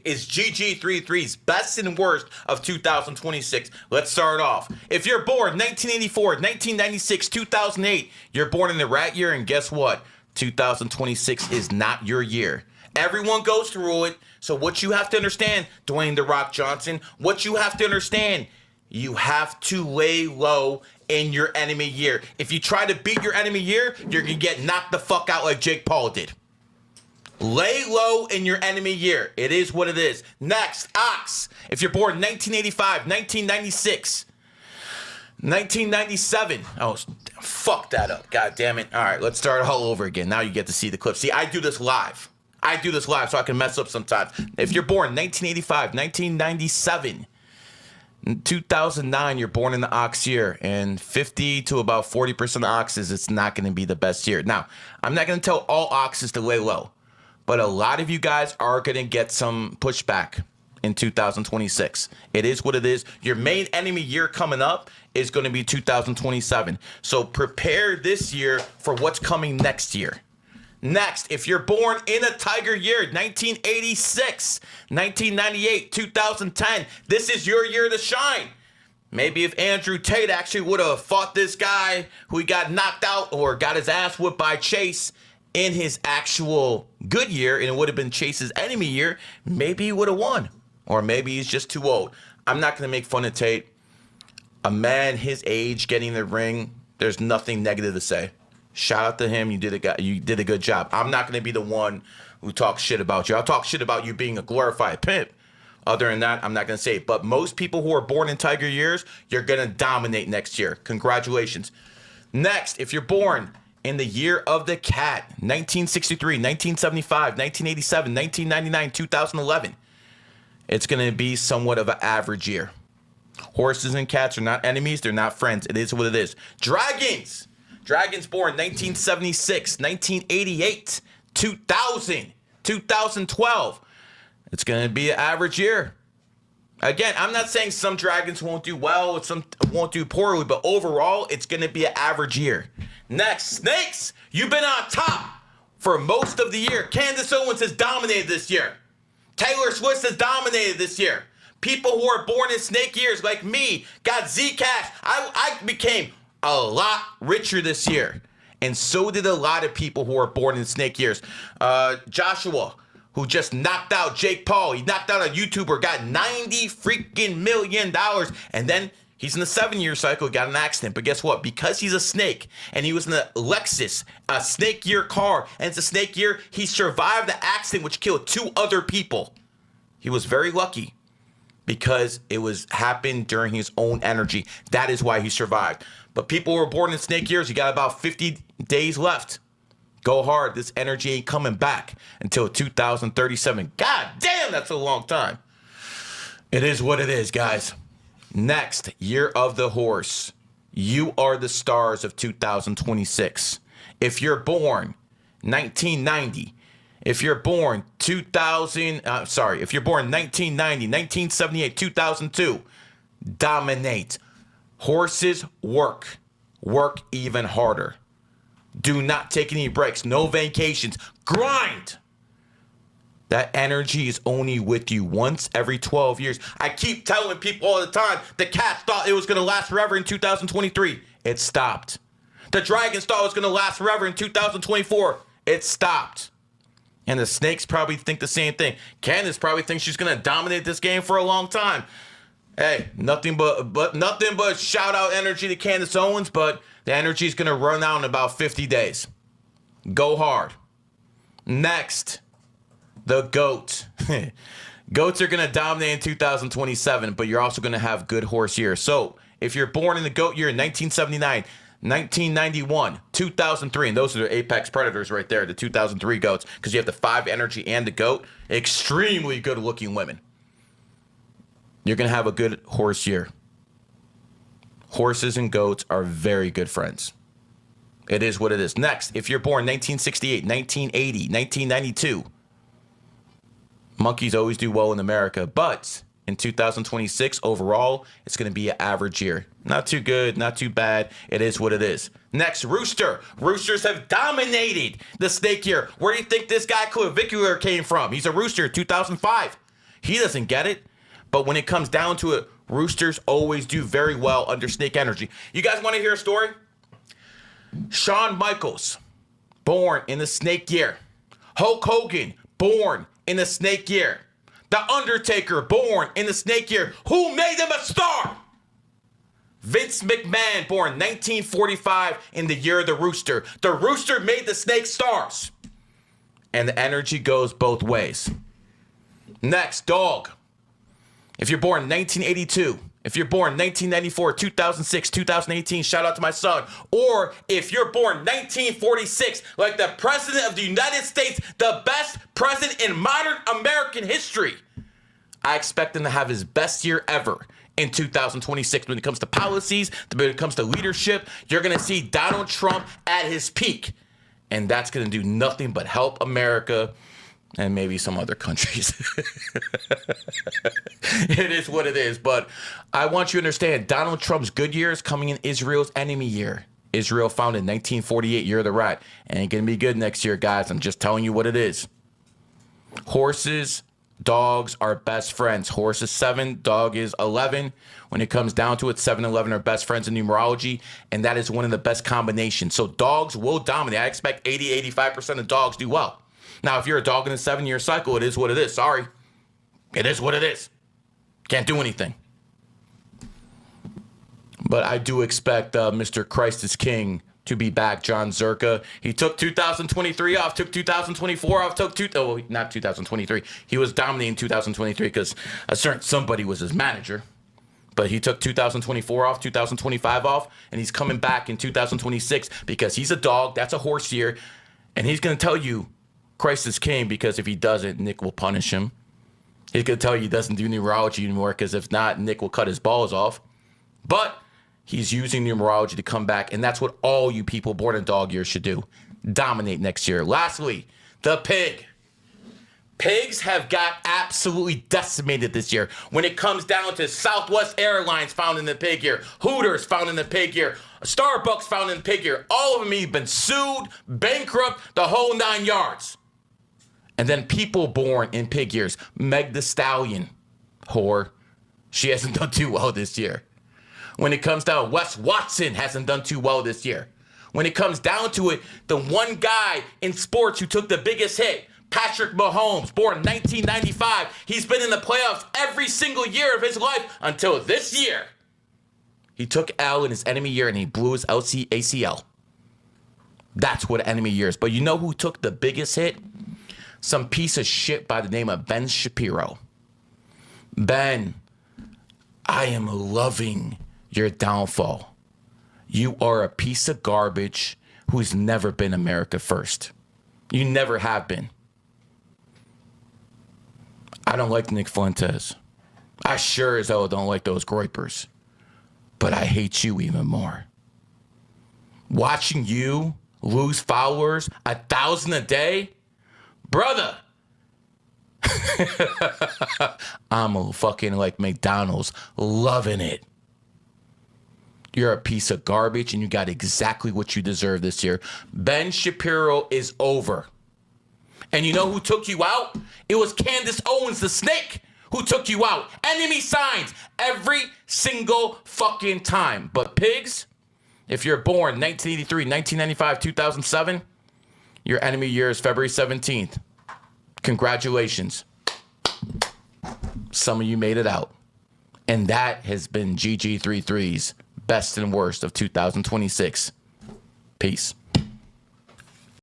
is GG33's best and worst of 2026. Let's start off. If you're born 1984, 1996, 2008, you're born in the rat year, and guess what? 2026 is not your year. Everyone goes through it. So what you have to understand, Dwayne "The Rock" Johnson, what you have to understand, you have to lay low in your enemy year. If you try to beat your enemy year, you're going to get knocked the fuck out like Jake Paul did. Lay low in your enemy year. It is what it is. Next, Ox. If you're born 1985, 1996, 1997. Oh, fuck that up. God damn it. All right, let's start all over again. Now you get to see the clip. See, I do this live so I can mess up sometimes. If you're born 1985, 1997, 2009, you're born in the ox year, and 50 to about 40% of oxes, it's not going to be the best year. Now, I'm not going to tell all oxes to lay low, but a lot of you guys are going to get some pushback in 2026. It is what it is. Your main enemy year coming up is going to be 2027. So prepare this year for what's coming next year. Next, if you're born in a tiger year, 1986, 1998, 2010, this is your year to shine. Maybe if Andrew Tate actually would have fought this guy who he got knocked out or got his ass whipped by Chase in his actual good year, and it would have been Chase's enemy year, maybe he would have won. Or maybe he's just too old. I'm not going to make fun of Tate. A man his age getting in the ring, there's nothing negative to say. Shout out to him. You did a good job. I'm not going to be the one who talks shit about you. I'll talk shit about you being a glorified pimp. Other than that, I'm not going to say it. But most people who are born in tiger years, you're going to dominate next year. Congratulations. Next, if you're born in the year of the cat, 1963, 1975, 1987, 1999, 2011, it's going to be somewhat of an average year. Horses and cats are not enemies. They're not friends. It is what it is. Dragons. Dragons born 1976, 1988, 2000, 2012. It's going to be an average year. Again, I'm not saying some dragons won't do well, some won't do poorly, but overall, it's going to be an average year. Next, snakes. You've been on top for most of the year. Candace Owens has dominated this year. Taylor Swift has dominated this year. People who are born in snake years like me got Zcash. I became a lot richer this year, and so did a lot of people who are born in snake years. Joshua, who just knocked out Jake Paul, he knocked out a YouTuber, got $90 freaking million, and then he's in the 7-year cycle, got an accident. But guess what? Because he's a snake, and he was in a Lexus, a snake year car, and it's a snake year, he survived the accident which killed 2 other people. He was very lucky because it happened during his own energy. That is why he survived. But people who were born in snake years, you got about 50 days left. Go hard. This energy ain't coming back until 2037. God damn, that's a long time. It is what it is, guys. Next, year of the horse. You are the stars of 2026. If you're born 1990, if you're born if you're born 1990, 1978, 2002, dominate. Horses work even harder. Do not take any breaks. No vacations. Grind. That energy is only with you once every 12 years. I keep telling people all the time, the cats thought it was going to last forever in 2023. It stopped. The dragons thought it was going to last forever in 2024. It stopped. And the snakes probably think the same thing. Candace probably thinks she's going to dominate this game for a long time. Hey, nothing but shout out energy to Candace Owens, but the energy is going to run out in about 50 days. Go hard. Next, the goat. Goats are going to dominate in 2027, but you're also going to have good horse years. So if you're born in the goat year in 1979, 1991, 2003, and those are the apex predators right there, the 2003 goats, because you have the 5 energy and the goat, extremely good looking women. You're going to have a good horse year. Horses and goats are very good friends. It is what it is. Next, if you're born 1968, 1980, 1992, monkeys always do well in America, but in 2026, overall, it's going to be an average year. Not too good, not too bad. It is what it is. Next, Rooster. Roosters have dominated the snake year. Where do you think this guy Clavicular came from? He's a rooster, 2005. He doesn't get it. But when it comes down to it, roosters always do very well under snake energy. You guys want to hear a story? Shawn Michaels, born in the snake year. Hulk Hogan, born in the snake year. The Undertaker, born in the snake year. Who made him a star? Vince McMahon, born 1945 in the year of the rooster. The rooster made the snake stars. And the energy goes both ways. Next, dog. If you're born 1982, if you're born 1994, 2006, 2018, shout out to my son. Or if you're born 1946, like the President of the United States, the best president in modern American history, I expect him to have his best year ever in 2026. When it comes to policies, when it comes to leadership, you're going to see Donald Trump at his peak. And that's going to do nothing but help America and maybe some other countries. It is what it is. But I want you to understand, Donald Trump's good year is coming in Israel's enemy year. Israel founded in 1948, year of the rat. Ain't going to be good next year, guys. I'm just telling you what it is. Horses, dogs are best friends. Horse is 7, dog is 11. When it comes down to it, 7 and 11 are best friends in numerology, and that is one of the best combinations. So dogs will dominate. I expect 80-85% of dogs do well. Now, if you're a dog in a 7-year cycle, it is what it is. Sorry. It is what it is. Can't do anything. But I do expect Mr. Christ is King to be back, John Zerka. He took 2023 off, took 2024 off, not 2023. He was dominating 2023 because a certain somebody was his manager. But he took 2024 off, 2025 off, and he's coming back in 2026 because he's a dog. That's a horse year. And he's going to tell you Christ is King, because if he doesn't, Nick will punish him. He's going to tell you he doesn't do numerology anymore, because if not, Nick will cut his balls off. But he's using numerology to come back, and that's what all you people born in dog years should do. Dominate next year. Lastly, the pig. Pigs have got absolutely decimated this year. When it comes down to Southwest Airlines found in the pig year, Hooters found in the pig year, Starbucks found in the pig year, all of them have been sued, bankrupt, the whole 9 yards. And then people born in pig years. Meg the Stallion, whore, she hasn't done too well this year. When it comes down, Wes Watson hasn't done too well this year. When it comes down to it, the one guy in sports who took the biggest hit, Patrick Mahomes, born 1995, he's been in the playoffs every single year of his life until this year. He took L in his enemy year and he blew his ACL. That's what enemy year is. But you know who took the biggest hit? Some piece of shit by the name of Ben Shapiro. Ben, I am loving your downfall. You are a piece of garbage who's never been America first. You never have been. I don't like Nick Fuentes. I sure as hell don't like those groypers. But I hate you even more. Watching you lose followers 1,000 a day? Brother. I'm a fucking like McDonald's, loving it. You're a piece of garbage and you got exactly what you deserve this year. Ben Shapiro is over. And you know who took you out? It was Candace Owens, the snake, who took you out. Enemy signs every single fucking time. But pigs, if you're born 1983, 1995, 2007, your enemy year is February 17th. Congratulations. Some of you made it out. And that has been GG33's best and worst of 2026. Peace.